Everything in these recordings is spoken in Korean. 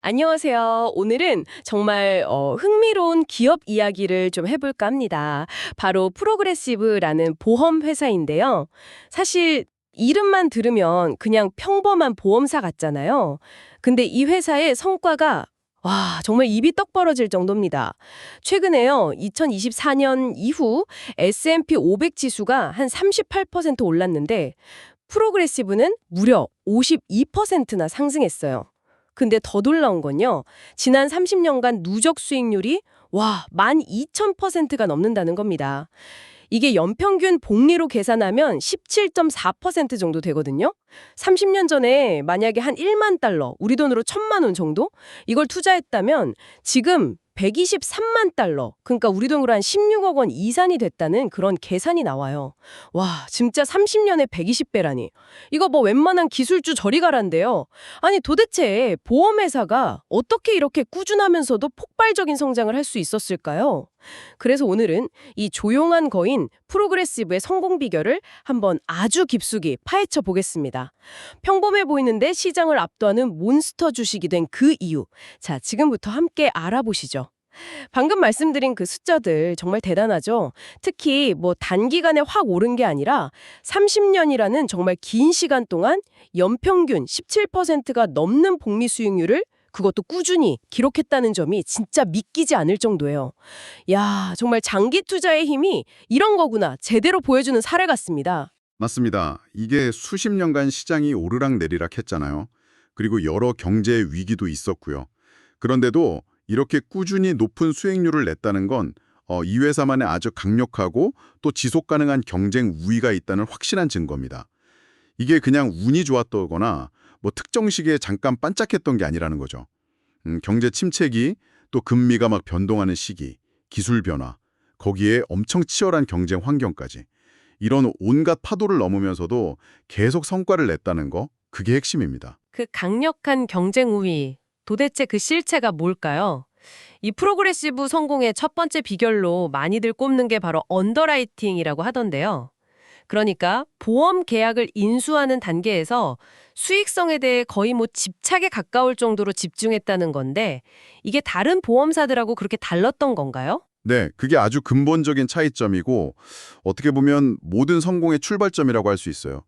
안녕하세요. 오늘은 정말 흥미로운 기업 이야기를 좀 해볼까 합니다. 바로 프로그레시브라는 보험 회사인데요. 사실 이름만 들으면 그냥 평범한 보험사 같잖아요. 근데 이 회사의 성과가 와, 정말 입이 떡 벌어질 정도입니다. 최근에요, 2024년 이후 S&P 500 지수가 한 38% 올랐는데 프로그레시브는 무려 52%나 상승했어요. 근데 더 놀라운 건요. 지난 30년간 누적 수익률이 와, 12,000%가 넘는다는 겁니다. 이게 연평균 복리로 계산하면 17.4% 정도 되거든요. 30년 전에 만약에 한 1만 달러, 우리 돈으로 1,000만 원 정도? 이걸 투자했다면 지금 123만 달러, 그러니까 우리 돈으로 한 16억 원 이산이 됐다는 그런 계산이 나와요. 와, 진짜 30년에 120배라니. 이거 뭐 웬만한 기술주 저리 가란데요. 아니 도대체 보험회사가 어떻게 이렇게 꾸준하면서도 폭발적인 성장을 할 수 있었을까요? 그래서 오늘은 이 조용한 거인 프로그레시브의 성공 비결을 한번 아주 깊숙이 파헤쳐 보겠습니다. 평범해 보이는데 시장을 압도하는 몬스터 주식이 된 그 이유. 자, 지금부터 함께 알아보시죠. 방금 말씀드린 그 숫자들 정말 대단하죠? 특히 뭐 단기간에 확 오른 게 아니라 30년이라는 정말 긴 시간 동안 연평균 17%가 넘는 복리 수익률을 그것도 꾸준히 기록했다는 점이 진짜 믿기지 않을 정도예요. 야, 정말 장기 투자의 힘이 이런 거구나 제대로 보여주는 사례 같습니다. 맞습니다. 이게 수십 년간 시장이 오르락내리락 했잖아요. 그리고 여러 경제 위기도 있었고요. 그런데도 이렇게 꾸준히 높은 수익률을 냈다는 건 이 회사만의 아주 강력하고 또 지속 가능한 경쟁 우위가 있다는 확실한 증거입니다. 이게 그냥 운이 좋았다거나 뭐 특정 시기에 잠깐 반짝했던 게 아니라는 거죠. 경제 침체기, 또 금리가 막 변동하는 시기, 기술 변화, 거기에 엄청 치열한 경쟁 환경까지. 이런 온갖 파도를 넘으면서도 계속 성과를 냈다는 거, 그게 핵심입니다. 그 강력한 경쟁 우위, 도대체 그 실체가 뭘까요? 이 프로그레시브 성공의 첫 번째 비결로 많이들 꼽는 게 바로 언더라이팅이라고 하던데요. 그러니까 보험 계약을 인수하는 단계에서 수익성에 대해 거의 뭐 집착에 가까울 정도로 집중했다는 건데 이게 다른 보험사들하고 그렇게 달랐던 건가요? 네, 그게 아주 근본적인 차이점이고 어떻게 보면 모든 성공의 출발점이라고 할 수 있어요.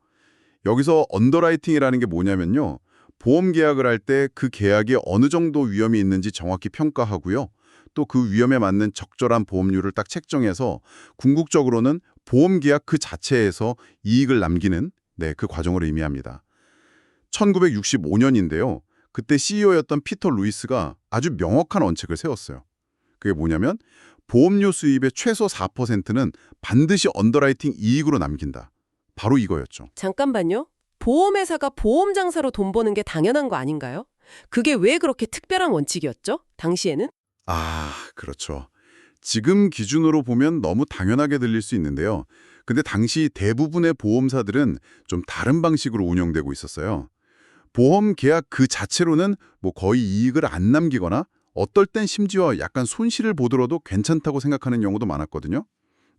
여기서 언더라이팅이라는 게 뭐냐면요. 보험 계약을 할 때 그 계약이 어느 정도 위험이 있는지 정확히 평가하고요. 또 그 위험에 맞는 적절한 보험료를 딱 책정해서 궁극적으로는 보험 계약 그 자체에서 이익을 남기는 그 과정을 의미합니다. 1965년인데요. 그때 CEO였던 피터 루이스가 아주 명확한 원칙을 세웠어요. 그게 뭐냐면 보험료 수입의 최소 4%는 반드시 언더라이팅 이익으로 남긴다. 바로 이거였죠. 잠깐만요. 보험회사가 보험 장사로 돈 버는 게 당연한 거 아닌가요? 그게 왜 그렇게 특별한 원칙이었죠? 당시에는? 그렇죠. 지금 기준으로 보면 너무 당연하게 들릴 수 있는데요. 근데 당시 대부분의 보험사들은 좀 다른 방식으로 운영되고 있었어요. 보험 계약 그 자체로는 뭐 거의 이익을 안 남기거나 어떨 땐 심지어 약간 손실을 보더라도 괜찮다고 생각하는 경우도 많았거든요.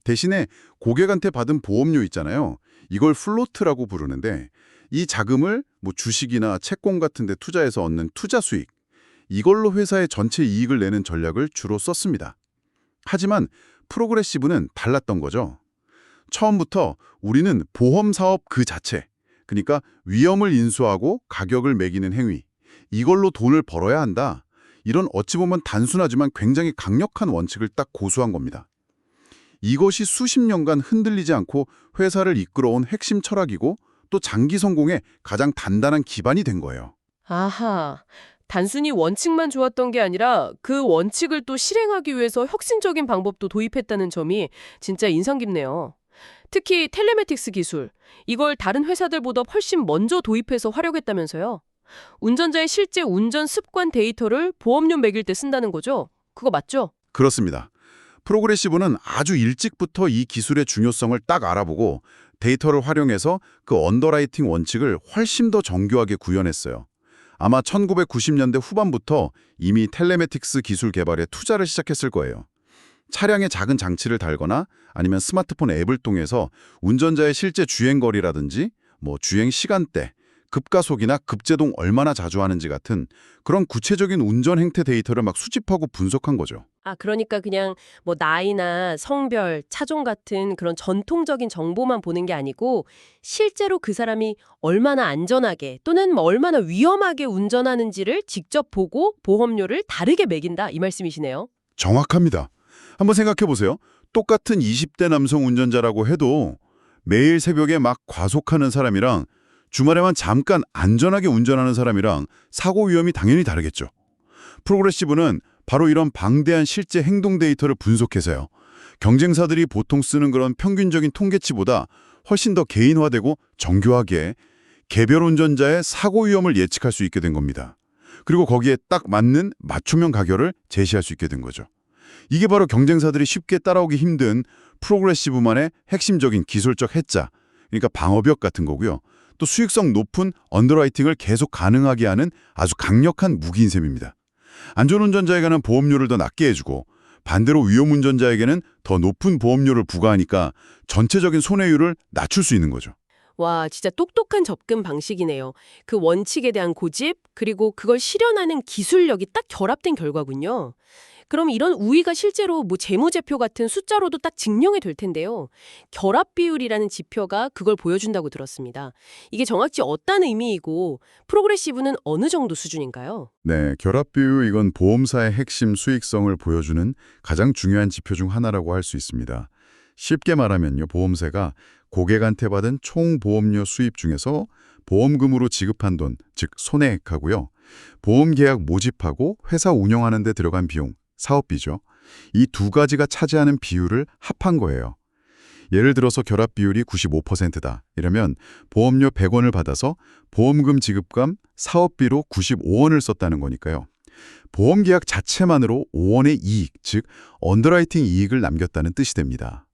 대신에 고객한테 받은 보험료 있잖아요. 이걸 플로트라고 부르는데 이 자금을 뭐 주식이나 채권 같은 데 투자해서 얻는 투자 수익, 이걸로 회사의 전체 이익을 내는 전략을 주로 썼습니다. 하지만 프로그레시브는 달랐던 거죠. 처음부터 우리는 보험 사업 그 자체, 그러니까 위험을 인수하고 가격을 매기는 행위, 이걸로 돈을 벌어야 한다. 이런 어찌 보면 단순하지만 굉장히 강력한 원칙을 딱 고수한 겁니다. 이것이 수십 년간 흔들리지 않고 회사를 이끌어온 핵심 철학이고 또 장기 성공의 가장 단단한 기반이 된 거예요. 아하, 단순히 원칙만 좋았던 게 아니라 그 원칙을 또 실행하기 위해서 혁신적인 방법도 도입했다는 점이 진짜 인상 깊네요. 특히 텔레매틱스 기술, 이걸 다른 회사들보다 훨씬 먼저 도입해서 활용했다면서요. 운전자의 실제 운전 습관 데이터를 보험료 매길 때 쓴다는 거죠? 그거 맞죠? 그렇습니다. 프로그레시브는 아주 일찍부터 이 기술의 중요성을 딱 알아보고 데이터를 활용해서 그 언더라이팅 원칙을 훨씬 더 정교하게 구현했어요. 아마 1990년대 후반부터 이미 텔레매틱스 기술 개발에 투자를 시작했을 거예요. 차량에 작은 장치를 달거나 아니면 스마트폰 앱을 통해서 운전자의 실제 주행거리라든지 뭐 주행 시간대, 급가속이나 급제동 얼마나 자주 하는지 같은 그런 구체적인 운전 행태 데이터를 막 수집하고 분석한 거죠. 아, 그러니까 그냥 뭐 나이나 성별, 차종 같은 그런 전통적인 정보만 보는 게 아니고 실제로 그 사람이 얼마나 안전하게 또는 뭐 얼마나 위험하게 운전하는지를 직접 보고 보험료를 다르게 매긴다 이 말씀이시네요. 정확합니다. 한번 생각해 보세요. 똑같은 20대 남성 운전자라고 해도 매일 새벽에 막 과속하는 사람이랑 주말에만 잠깐 안전하게 운전하는 사람이랑 사고 위험이 당연히 다르겠죠. 프로그레시브는 바로 이런 방대한 실제 행동 데이터를 분석해서요. 경쟁사들이 보통 쓰는 그런 평균적인 통계치보다 훨씬 더 개인화되고 정교하게 개별 운전자의 사고 위험을 예측할 수 있게 된 겁니다. 그리고 거기에 딱 맞는 맞춤형 가결을 제시할 수 있게 된 거죠. 이게 바로 경쟁사들이 쉽게 따라오기 힘든 프로그레시브만의 핵심적인 기술적 해자, 그러니까 방어벽 같은 거고요. 또 수익성 높은 언더라이팅을 계속 가능하게 하는 아주 강력한 무기인 셈입니다. 안전운전자에게는 보험료를 더 낮게 해주고 반대로 위험운전자에게는 더 높은 보험료를 부과하니까 전체적인 손해율을 낮출 수 있는 거죠. 와, 진짜 똑똑한 접근 방식이네요. 그 원칙에 대한 고집, 그리고 그걸 실현하는 기술력이 딱 결합된 결과군요. 그럼 이런 우위가 실제로 뭐 재무제표 같은 숫자로도 딱 증명이 될 텐데요. 결합 비율이라는 지표가 그걸 보여준다고 들었습니다. 이게 정확히 어떤 의미이고 프로그레시브는 어느 정도 수준인가요? 네, 결합 비율 이건 보험사의 핵심 수익성을 보여주는 가장 중요한 지표 중 하나라고 할 수 있습니다. 쉽게 말하면요, 보험사가 고객한테 받은 총 보험료 수입 중에서 보험금으로 지급한 돈, 즉 손해액하고요. 보험계약 모집하고 회사 운영하는 데 들어간 비용, 사업비죠. 이 두 가지가 차지하는 비율을 합한 거예요. 예를 들어서 결합 비율이 95%다. 이러면 보험료 100원을 받아서 보험금 지급감 사업비로 95원을 썼다는 거니까요. 보험계약 자체만으로 5원의 이익, 즉 언더라이팅 이익을 남겼다는 뜻이 됩니다.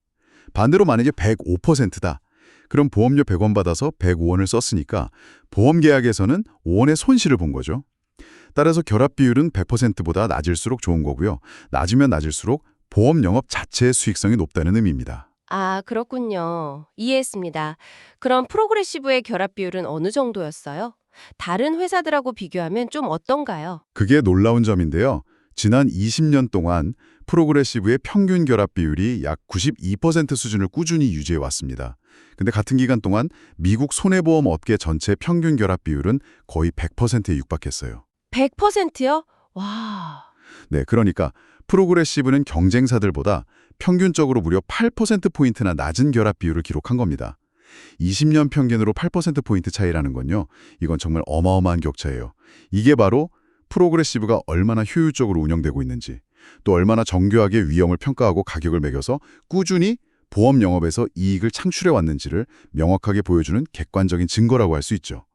반대로 만약에 105%다. 그럼 보험료 100원 받아서 105원을 썼으니까 보험계약에서는 5원의 손실을 본 거죠. 따라서 결합 비율은 100%보다 낮을수록 좋은 거고요. 낮으면 낮을수록 보험 영업 자체의 수익성이 높다는 의미입니다. 아, 그렇군요. 이해했습니다. 그럼 프로그레시브의 결합 비율은 어느 정도였어요? 다른 회사들하고 비교하면 좀 어떤가요? 그게 놀라운 점인데요. 지난 20년 동안 프로그레시브의 평균 결합 비율이 약 92% 수준을 꾸준히 유지해 왔습니다. 근데 같은 기간 동안 미국 손해보험 업계 전체 평균 결합 비율은 거의 100%에 육박했어요. 100%요? 와. 네, 그러니까 프로그레시브는 경쟁사들보다 평균적으로 무려 8%포인트나 낮은 결합 비율을 기록한 겁니다. 20년 평균으로 8%포인트 차이라는 건요. 이건 정말 어마어마한 격차예요. 이게 바로 프로그레시브가 얼마나 효율적으로 운영되고 있는지, 또 얼마나 정교하게 위험을 평가하고 가격을 매겨서 꾸준히 보험 영업에서 이익을 창출해 왔는지를 명확하게 보여주는 객관적인 증거라고 할 수 있죠.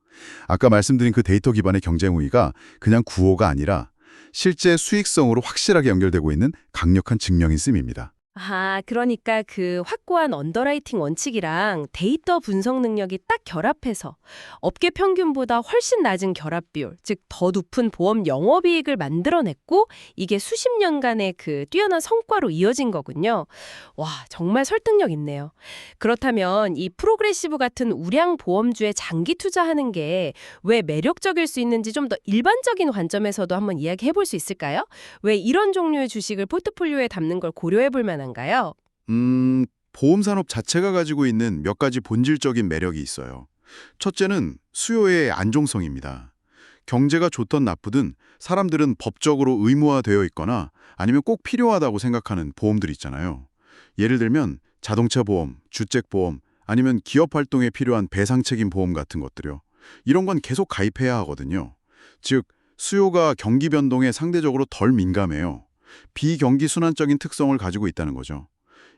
아까 말씀드린 그 데이터 기반의 경쟁 우위가 그냥 구호가 아니라 실제 수익성으로 확실하게 연결되고 있는 강력한 증명인 셈입니다. 아, 그러니까 그 확고한 언더라이팅 원칙이랑 데이터 분석 능력이 딱 결합해서 업계 평균보다 훨씬 낮은 결합 비율, 즉 더 높은 보험 영업이익을 만들어냈고 이게 수십 년간의 그 뛰어난 성과로 이어진 거군요. 와, 정말 설득력 있네요. 그렇다면 이 프로그레시브 같은 우량 보험주에 장기 투자하는 게 왜 매력적일 수 있는지 좀 더 일반적인 관점에서도 한번 이야기해 볼 수 있을까요? 왜 이런 종류의 주식을 포트폴리오에 담는 걸 고려해 볼 만한가요? 보험산업 자체가 가지고 있는 몇 가지 본질적인 매력이 있어요. 첫째는 수요의 안정성입니다. 경제가 좋든 나쁘든 사람들은 법적으로 의무화되어 있거나 아니면 꼭 필요하다고 생각하는 보험들 있잖아요. 예를 들면 자동차 보험, 주택 보험, 아니면 기업 활동에 필요한 배상 책임 보험 같은 것들요. 이런 건 계속 가입해야 하거든요. 즉, 수요가 경기 변동에 상대적으로 덜 민감해요. 비경기 순환적인 특성을 가지고 있다는 거죠.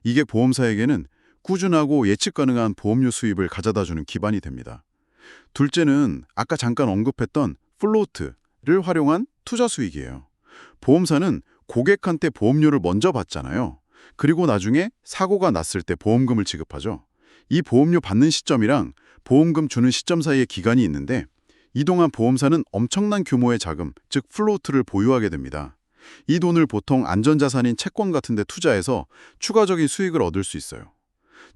이게 보험사에게는 꾸준하고 예측 가능한 보험료 수입을 가져다주는 기반이 됩니다. 둘째는 아까 잠깐 언급했던 플로트를 활용한 투자 수익이에요. 보험사는 고객한테 보험료를 먼저 받잖아요. 그리고 나중에 사고가 났을 때 보험금을 지급하죠. 이 보험료 받는 시점이랑 보험금 주는 시점 사이에 기간이 있는데 이 동안 보험사는 엄청난 규모의 자금, 즉 플로트를 보유하게 됩니다. 이 돈을 보통 안전자산인 채권 같은 데 투자해서 추가적인 수익을 얻을 수 있어요.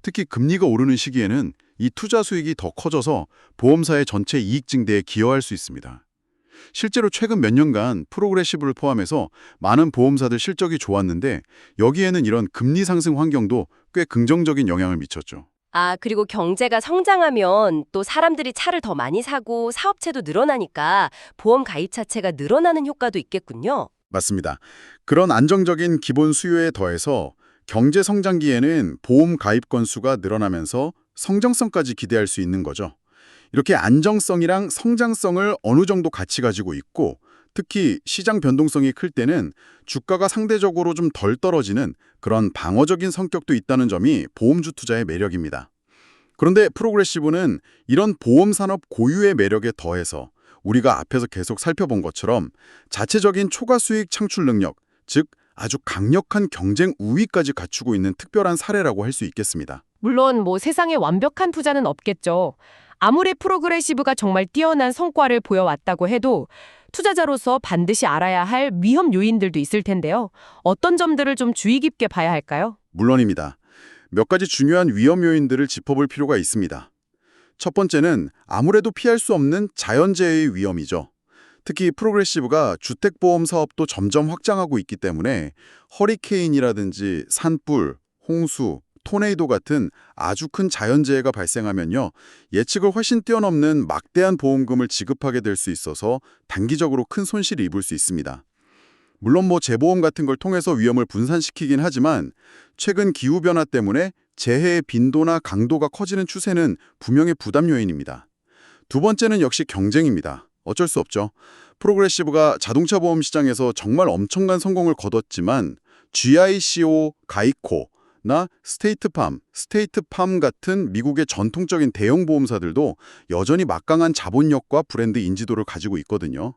특히 금리가 오르는 시기에는 이 투자 수익이 더 커져서 보험사의 전체 이익 증대에 기여할 수 있습니다. 실제로 최근 몇 년간 프로그레시브를 포함해서 많은 보험사들 실적이 좋았는데 여기에는 이런 금리 상승 환경도 꽤 긍정적인 영향을 미쳤죠. 아, 그리고 경제가 성장하면 또 사람들이 차를 더 많이 사고 사업체도 늘어나니까 보험 가입 자체가 늘어나는 효과도 있겠군요. 맞습니다. 그런 안정적인 기본 수요에 더해서 경제 성장기에는 보험 가입 건수가 늘어나면서 성장성까지 기대할 수 있는 거죠. 이렇게 안정성이랑 성장성을 어느 정도 같이 가지고 있고 특히 시장 변동성이 클 때는 주가가 상대적으로 좀 덜 떨어지는 그런 방어적인 성격도 있다는 점이 보험주 투자의 매력입니다. 그런데 프로그레시브는 이런 보험산업 고유의 매력에 더해서 우리가 앞에서 계속 살펴본 것처럼 자체적인 초과 수익 창출 능력, 즉 아주 강력한 경쟁 우위까지 갖추고 있는 특별한 사례라고 할 수 있겠습니다. 물론 뭐 세상에 완벽한 투자는 없겠죠. 아무리 프로그레시브가 정말 뛰어난 성과를 보여왔다고 해도 투자자로서 반드시 알아야 할 위험 요인들도 있을 텐데요. 어떤 점들을 좀 주의 깊게 봐야 할까요? 물론입니다. 몇 가지 중요한 위험 요인들을 짚어볼 필요가 있습니다. 첫 번째는 아무래도 피할 수 없는 자연재해의 위험이죠. 특히 프로그레시브가 주택보험 사업도 점점 확장하고 있기 때문에 허리케인이라든지 산불, 홍수, 토네이도 같은 아주 큰 자연재해가 발생하면요. 예측을 훨씬 뛰어넘는 막대한 보험금을 지급하게 될 수 있어서 단기적으로 큰 손실을 입을 수 있습니다. 물론 뭐 재보험 같은 걸 통해서 위험을 분산시키긴 하지만 최근 기후변화 때문에 재해의 빈도나 강도가 커지는 추세는 분명히 부담 요인입니다. 두 번째는 역시 경쟁입니다. 어쩔 수 없죠. 프로그레시브가 자동차 보험 시장에서 정말 엄청난 성공을 거뒀지만 GICO, 가이코나 스테이트팜 같은 미국의 전통적인 대형 보험사들도 여전히 막강한 자본력과 브랜드 인지도를 가지고 있거든요.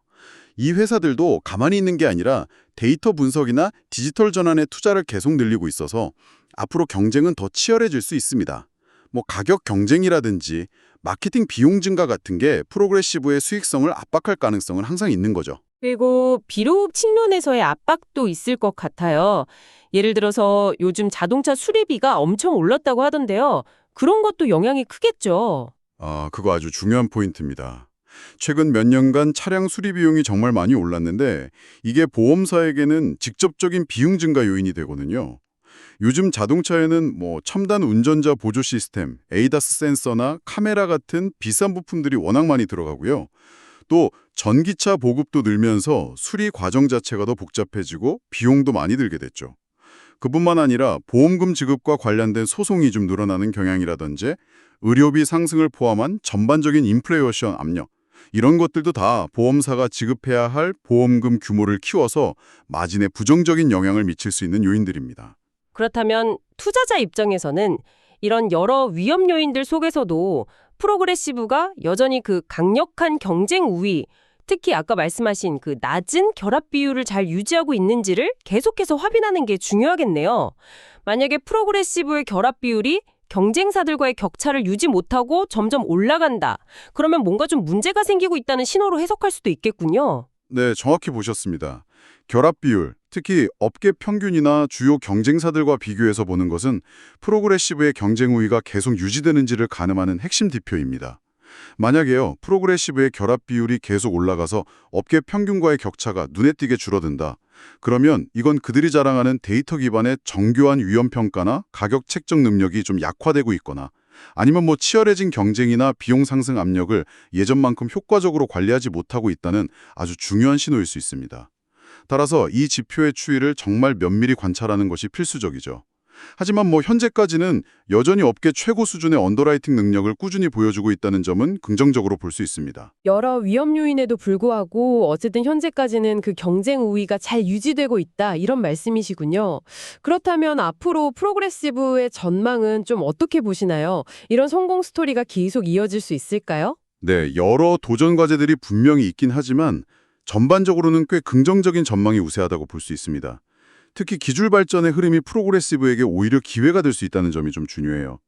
이 회사들도 가만히 있는 게 아니라 데이터 분석이나 디지털 전환에 투자를 계속 늘리고 있어서 앞으로 경쟁은 더 치열해질 수 있습니다. 뭐 가격 경쟁이라든지 마케팅 비용 증가 같은 게 프로그레시브의 수익성을 압박할 가능성은 항상 있는 거죠. 그리고 비료업 측면에서의 압박도 있을 것 같아요. 예를 들어서 요즘 자동차 수리비가 엄청 올랐다고 하던데요. 그런 것도 영향이 크겠죠. 그거 아주 중요한 포인트입니다. 최근 몇 년간 차량 수리 비용이 정말 많이 올랐는데 이게 보험사에게는 직접적인 비용 증가 요인이 되거든요. 요즘 자동차에는 뭐 첨단 운전자 보조 시스템, 에이다스 센서나 카메라 같은 비싼 부품들이 워낙 많이 들어가고요. 또 전기차 보급도 늘면서 수리 과정 자체가 더 복잡해지고 비용도 많이 들게 됐죠. 그뿐만 아니라 보험금 지급과 관련된 소송이 좀 늘어나는 경향이라든지 의료비 상승을 포함한 전반적인 인플레이션 압력, 이런 것들도 다 보험사가 지급해야 할 보험금 규모를 키워서 마진에 부정적인 영향을 미칠 수 있는 요인들입니다. 그렇다면 투자자 입장에서는 이런 여러 위험 요인들 속에서도 프로그레시브가 여전히 그 강력한 경쟁 우위, 특히 아까 말씀하신 그 낮은 결합 비율을 잘 유지하고 있는지를 계속해서 확인하는 게 중요하겠네요. 만약에 프로그레시브의 결합 비율이 경쟁사들과의 격차를 유지 못하고 점점 올라간다. 그러면 뭔가 좀 문제가 생기고 있다는 신호로 해석할 수도 있겠군요. 네, 정확히 보셨습니다. 결합 비율, 특히 업계 평균이나 주요 경쟁사들과 비교해서 보는 것은 프로그레시브의 경쟁 우위가 계속 유지되는지를 가늠하는 핵심 지표입니다. 만약에요, 프로그레시브의 결합 비율이 계속 올라가서 업계 평균과의 격차가 눈에 띄게 줄어든다. 그러면 이건 그들이 자랑하는 데이터 기반의 정교한 위험 평가나 가격 책정 능력이 좀 약화되고 있거나 아니면 뭐 치열해진 경쟁이나 비용 상승 압력을 예전만큼 효과적으로 관리하지 못하고 있다는 아주 중요한 신호일 수 있습니다. 따라서 이 지표의 추이를 정말 면밀히 관찰하는 것이 필수적이죠. 하지만 뭐 현재까지는 여전히 업계 최고 수준의 언더라이팅 능력을 꾸준히 보여주고 있다는 점은 긍정적으로 볼 수 있습니다. 여러 위험 요인에도 불구하고 어쨌든 현재까지는 그 경쟁 우위가 잘 유지되고 있다 이런 말씀이시군요. 그렇다면 앞으로 프로그레시브의 전망은 좀 어떻게 보시나요? 이런 성공 스토리가 계속 이어질 수 있을까요? 네, 여러 도전 과제들이 분명히 있긴 하지만 전반적으로는 꽤 긍정적인 전망이 우세하다고 볼 수 있습니다. 특히 기술 발전의 흐름이 프로그레시브에게 오히려 기회가 될 수 있다는 점이 좀 중요해요.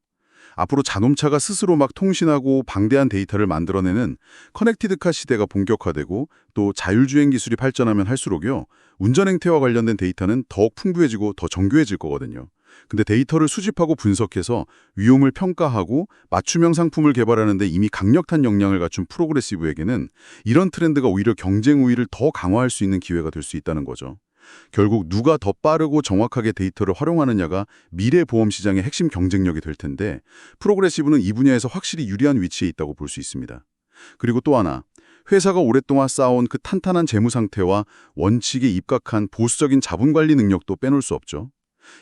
앞으로 자동차가 스스로 막 통신하고 방대한 데이터를 만들어내는 커넥티드카 시대가 본격화되고 또 자율주행 기술이 발전하면 할수록요. 운전 행태와 관련된 데이터는 더욱 풍부해지고 더 정교해질 거거든요. 근데 데이터를 수집하고 분석해서 위험을 평가하고 맞춤형 상품을 개발하는 데 이미 강력한 역량을 갖춘 프로그레시브에게는 이런 트렌드가 오히려 경쟁 우위를 더 강화할 수 있는 기회가 될 수 있다는 거죠. 결국 누가 더 빠르고 정확하게 데이터를 활용하느냐가 미래 보험 시장의 핵심 경쟁력이 될 텐데 프로그레시브는 이 분야에서 확실히 유리한 위치에 있다고 볼 수 있습니다. 그리고 또 하나, 회사가 오랫동안 쌓아온 그 탄탄한 재무 상태와 원칙에 입각한 보수적인 자본 관리 능력도 빼놓을 수 없죠.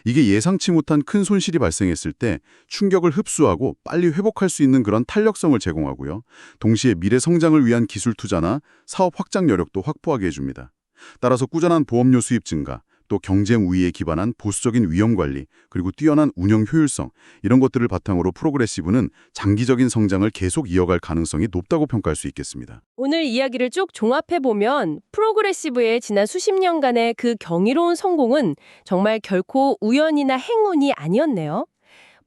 이게 예상치 못한 큰 손실이 발생했을 때 충격을 흡수하고 빨리 회복할 수 있는 그런 탄력성을 제공하고요. 동시에 미래 성장을 위한 기술 투자나 사업 확장 여력도 확보하게 해줍니다. 따라서 꾸준한 보험료 수입 증가, 또 경쟁 우위에 기반한 보수적인 위험 관리, 그리고 뛰어난 운영 효율성, 이런 것들을 바탕으로 프로그레시브는 장기적인 성장을 계속 이어갈 가능성이 높다고 평가할 수 있겠습니다. 오늘 이야기를 쭉 종합해보면 프로그레시브의 지난 수십 년간의 그 경이로운 성공은 정말 결코 우연이나 행운이 아니었네요.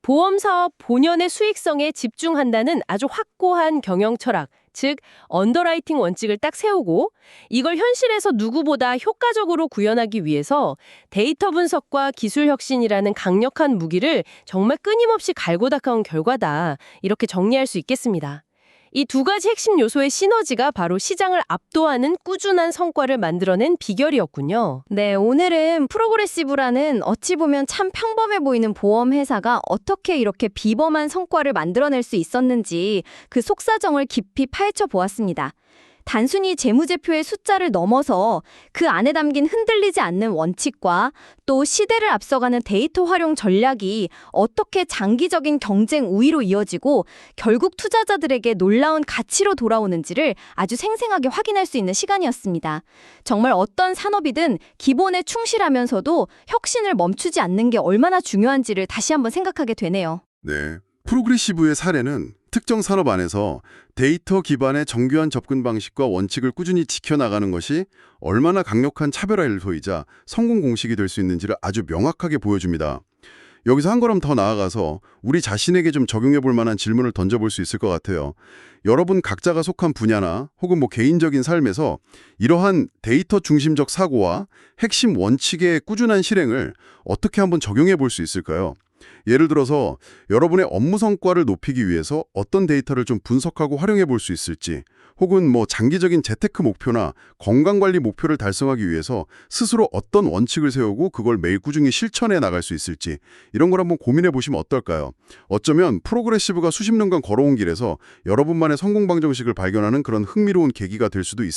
보험사업 본연의 수익성에 집중한다는 아주 확고한 경영 철학, 즉 언더라이팅 원칙을 딱 세우고 이걸 현실에서 누구보다 효과적으로 구현하기 위해서 데이터 분석과 기술 혁신이라는 강력한 무기를 정말 끊임없이 갈고 닦아온 결과다. 이렇게 정리할 수 있겠습니다. 이 두 가지 핵심 요소의 시너지가 바로 시장을 압도하는 꾸준한 성과를 만들어낸 비결이었군요. 네, 오늘은 프로그레시브라는 어찌 보면 참 평범해 보이는 보험 회사가 어떻게 이렇게 비범한 성과를 만들어낼 수 있었는지 그 속사정을 깊이 파헤쳐 보았습니다. 단순히 재무제표의 숫자를 넘어서 그 안에 담긴 흔들리지 않는 원칙과 또 시대를 앞서가는 데이터 활용 전략이 어떻게 장기적인 경쟁 우위로 이어지고 결국 투자자들에게 놀라운 가치로 돌아오는지를 아주 생생하게 확인할 수 있는 시간이었습니다. 정말 어떤 산업이든 기본에 충실하면서도 혁신을 멈추지 않는 게 얼마나 중요한지를 다시 한번 생각하게 되네요. 네, 프로그레시브의 사례는 특정 산업 안에서 데이터 기반의 정교한 접근 방식과 원칙을 꾸준히 지켜나가는 것이 얼마나 강력한 차별화 요소이자 성공 공식이 될 수 있는지를 아주 명확하게 보여줍니다. 여기서 한 걸음 더 나아가서 우리 자신에게 좀 적용해 볼 만한 질문을 던져볼 수 있을 것 같아요. 여러분 각자가 속한 분야나 혹은 개인적인 삶에서 이러한 데이터 중심적 사고와 핵심 원칙의 꾸준한 실행을 어떻게 한번 적용해 볼 수 있을까요? 예를 들어서 여러분의 업무 성과를 높이기 위해서 어떤 데이터를 좀 분석하고 활용해 볼 수 있을지, 혹은 장기적인 재테크 목표나 건강관리 목표를 달성하기 위해서 스스로 어떤 원칙을 세우고 그걸 매일 꾸준히 실천해 나갈 수 있을지, 이런 걸 한번 고민해 보시면 어떨까요? 어쩌면 프로그레시브가 수십 년간 걸어온 길에서 여러분만의 성공 방정식을 발견하는 그런 흥미로운 계기가 될 수도 있습니다.